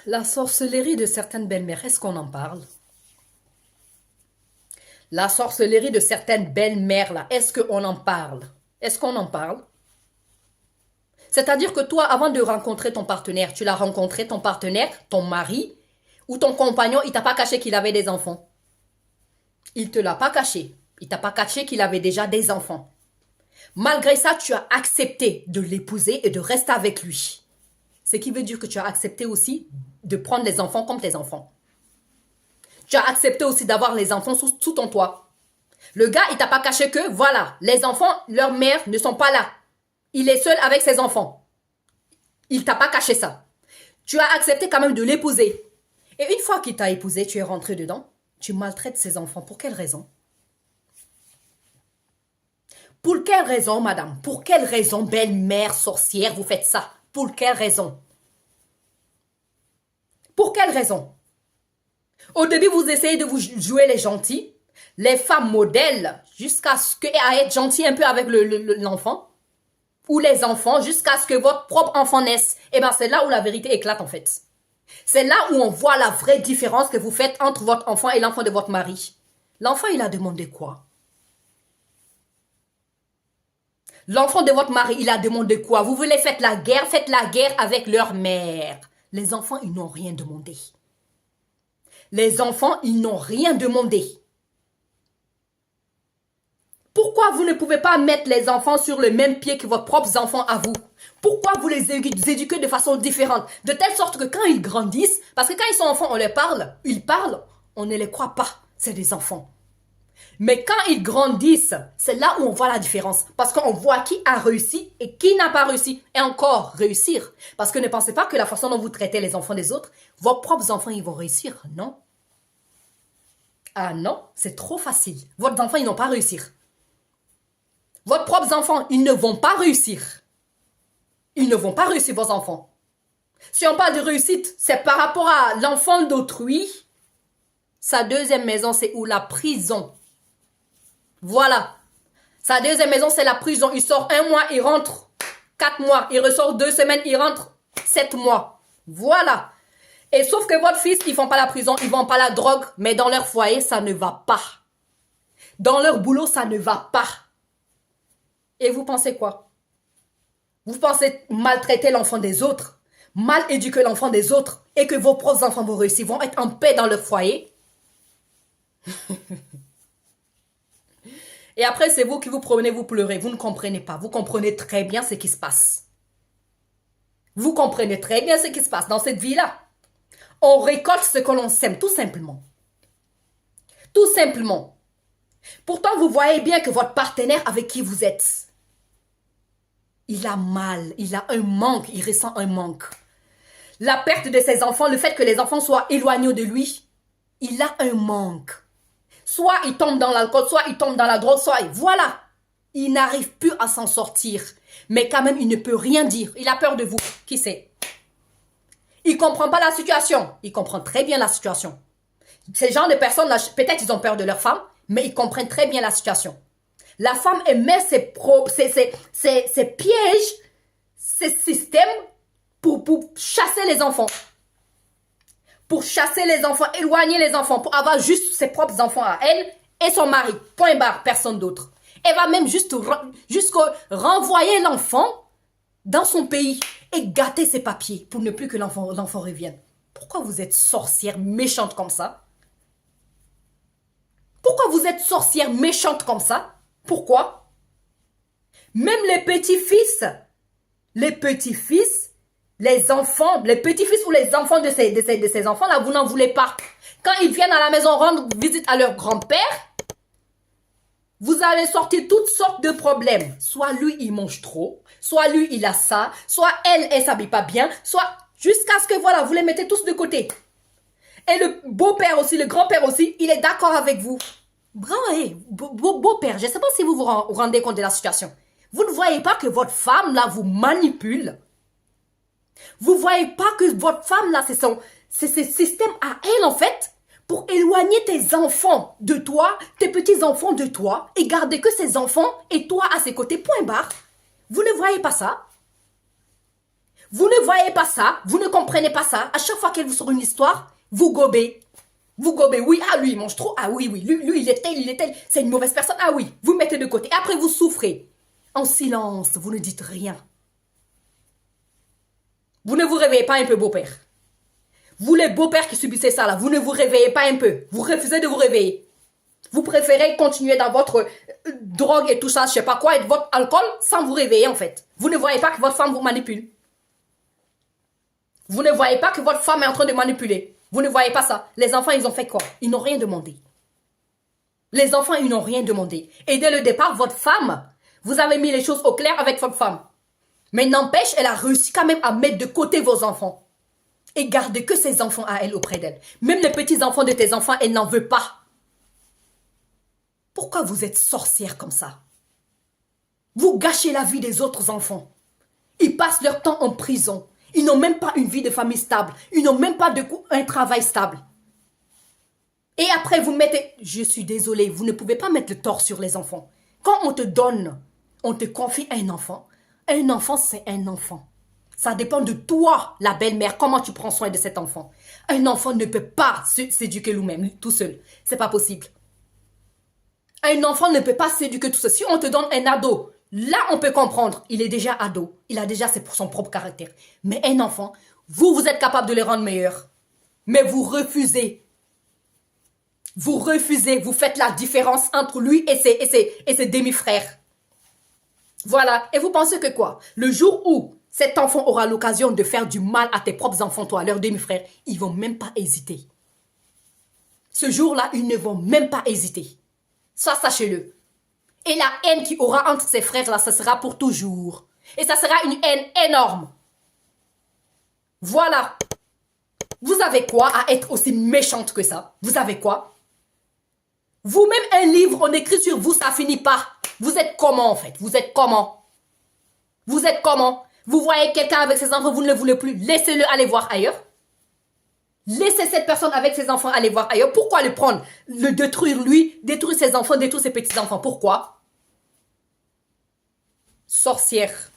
La sorcellerie de certaines belles-mères, est-ce qu'on en parle? La sorcellerie de certaines belles-mères, là, est-ce qu'on en parle? Est-ce qu'on en parle? C'est-à-dire que toi, avant de rencontrer ton partenaire, tu l'as rencontré, ton partenaire, ton mari ou ton compagnon, il t'a pas caché qu'il avait des enfants. Il te l'a pas caché. Il t'a pas caché qu'il avait déjà des enfants. Malgré ça, tu as accepté de l'épouser et de rester avec lui. Ce qui veut dire que tu as accepté aussi de prendre les enfants comme tes enfants. Tu as accepté aussi d'avoir les enfants sous ton toit. Le gars, il t'a pas caché que, voilà, les enfants, leurs mères ne sont pas là. Il est seul avec ses enfants. Il t'a pas caché ça. Tu as accepté quand même de l'épouser. Et une fois qu'il t'a épousé, tu es rentré dedans. Tu maltraites ses enfants. Pour quelle raison? Pour quelle raison, madame? Pour quelle raison, belle-mère sorcière, vous faites ça? Pour quelle raison? Pour quelle raison? Au début, vous essayez de vous jouer les gentils, les femmes modèles, jusqu'à ce que à être gentil un peu avec l'enfant, ou les enfants, jusqu'à ce que votre propre enfant naisse. Et bien, c'est là où la vérité éclate, en fait. C'est là où on voit la vraie différence que vous faites entre votre enfant et l'enfant de votre mari. L'enfant, il a demandé quoi? L'enfant de votre mari, il a demandé quoi? Vous voulez faites la guerre avec leur mère. Les enfants, ils n'ont rien demandé. Les enfants, ils n'ont rien demandé. Pourquoi vous ne pouvez pas mettre les enfants sur le même pied que vos propres enfants à vous? Pourquoi vous les éduquez de façon différente? De telle sorte que quand ils grandissent, parce que quand ils sont enfants, on les parle, ils parlent, on ne les croit pas, c'est des enfants. Mais quand ils grandissent, c'est là où on voit la différence. Parce qu'on voit qui a réussi et qui n'a pas réussi. Et encore réussir. Parce que ne pensez pas que la façon dont vous traitez les enfants des autres, vos propres enfants, ils vont réussir. Non. Ah non, c'est trop facile. Vos enfants, ils n'ont pas réussir. Vos propres enfants, ils ne vont pas réussir. Ils ne vont pas réussir, vos enfants. Si on parle de réussite, c'est par rapport à l'enfant d'autrui. Sa deuxième maison, c'est où? La prison. Voilà. Sa deuxième maison, c'est la prison. Il sort 1 mois, il rentre 4 mois. Il ressort 2 semaines, il rentre 7 mois. Voilà. Et sauf que votre fils, ils font pas la prison, ils vont pas la drogue, mais dans leur foyer, ça ne va pas. Dans leur boulot, ça ne va pas. Et vous pensez quoi? Vous pensez maltraiter l'enfant des autres, mal éduquer l'enfant des autres, et que vos propres enfants vont réussir, vont être en paix dans leur foyer? Et après, c'est vous qui vous promenez, vous pleurez. Vous ne comprenez pas. Vous comprenez très bien ce qui se passe. Vous comprenez très bien ce qui se passe dans cette vie-là. On récolte ce que l'on sème, tout simplement. Tout simplement. Pourtant, vous voyez bien que votre partenaire avec qui vous êtes, il a mal, il a un manque, il ressent un manque. La perte de ses enfants, le fait que les enfants soient éloignés de lui, il a un manque. Soit il tombe dans l'alcool, soit il tombe dans la drogue, soit voilà. Il n'arrive plus à s'en sortir. Mais quand même, il ne peut rien dire. Il a peur de vous. Qui sait? Il ne comprend pas la situation. Il comprend très bien la situation. Ces genres de personnes-là, peut-être ils ont peur de leur femme, mais ils comprennent très bien la situation. La femme émet ses pièges, ses systèmes pour chasser les enfants. Pour chasser les enfants, éloigner les enfants, pour avoir juste ses propres enfants à elle et son mari. Point barre, personne d'autre. Elle va même jusqu'au renvoyer l'enfant dans son pays et gâter ses papiers pour ne plus que l'enfant revienne. Pourquoi vous êtes sorcière méchante comme ça? Pourquoi vous êtes sorcière méchante comme ça? Pourquoi? Même les petits-fils, les enfants, les petits-fils ou les enfants de ces enfants-là, vous n'en voulez pas. Quand ils viennent à la maison rendre visite à leur grand-père, vous allez sortir toutes sortes de problèmes. Soit lui, il mange trop, soit lui, il a ça, soit elle s'habille pas bien, soit jusqu'à ce que, voilà, vous les mettez tous de côté. Et le beau-père aussi, le grand-père aussi, il est d'accord avec vous. Beau-père, je ne sais pas si vous vous rendez compte de la situation. Vous ne voyez pas que votre femme, là, vous manipule. Vous voyez pas que votre femme, là, c'est ce système à elle, en fait, pour éloigner tes enfants de toi, tes petits-enfants de toi, et garder que ces enfants et toi à ses côtés, point barre. Vous ne voyez pas ça? Vous ne voyez pas ça, vous ne comprenez pas ça. À chaque fois qu'elle vous sort une histoire, vous gobez. Vous gobez, oui, ah lui il mange trop, ah oui, lui il est tel, c'est une mauvaise personne, ah oui, vous mettez de côté. Et après vous souffrez. En silence, vous ne dites rien. Vous ne vous réveillez pas un peu, beau-père. Vous les beaux-pères qui subissez ça là, vous ne vous réveillez pas un peu. Vous refusez de vous réveiller. Vous préférez continuer dans votre drogue et tout ça, je sais pas quoi, et votre alcool sans vous réveiller en fait. Vous ne voyez pas que votre femme vous manipule. Vous ne voyez pas que votre femme est en train de manipuler. Vous ne voyez pas ça. Les enfants, ils ont fait quoi? Ils n'ont rien demandé. Les enfants, ils n'ont rien demandé. Et dès le départ, votre femme, vous avez mis les choses au clair avec votre femme. Mais n'empêche, elle a réussi quand même à mettre de côté vos enfants. Et garder que ses enfants à elle auprès d'elle. Même les petits-enfants de tes enfants, elle n'en veut pas. Pourquoi vous êtes sorcière comme ça? Vous gâchez la vie des autres enfants. Ils passent leur temps en prison. Ils n'ont même pas une vie de famille stable. Ils n'ont même pas un travail stable. Et après, vous mettez... Je suis désolée, vous ne pouvez pas mettre le tort sur les enfants. Quand on te donne, on te confie un enfant, c'est un enfant. Ça dépend de toi, la belle-mère, comment tu prends soin de cet enfant. Un enfant ne peut pas s'éduquer lui-même, tout seul. C'est pas possible. Un enfant ne peut pas s'éduquer tout seul. Si on te donne un ado, là, on peut comprendre. Il est déjà ado. Il a déjà son propre caractère. Mais un enfant, vous êtes capable de le rendre meilleur. Mais vous refusez. Vous refusez. Vous faites la différence entre lui et ses demi-frères. Voilà. Et vous pensez que quoi? Le jour où cet enfant aura l'occasion de faire du mal à tes propres enfants, toi, leurs demi-frères, ils vont même pas hésiter. Ce jour-là, ils ne vont même pas hésiter. Ça, sachez-le. Et la haine qu'il aura entre ses frères-là, ça sera pour toujours. Et ça sera une haine énorme. Voilà. Vous avez quoi à être aussi méchante que ça? Vous avez quoi? Vous-même, un livre, on écrit sur vous, ça finit pas. Vous êtes comment, en fait? Vous êtes comment? Vous êtes comment? Vous voyez quelqu'un avec ses enfants, vous ne le voulez plus. Laissez-le aller voir ailleurs. Laissez cette personne avec ses enfants aller voir ailleurs. Pourquoi le prendre? Le détruire lui, détruire ses enfants, détruire ses petits-enfants. Pourquoi? Sorcière.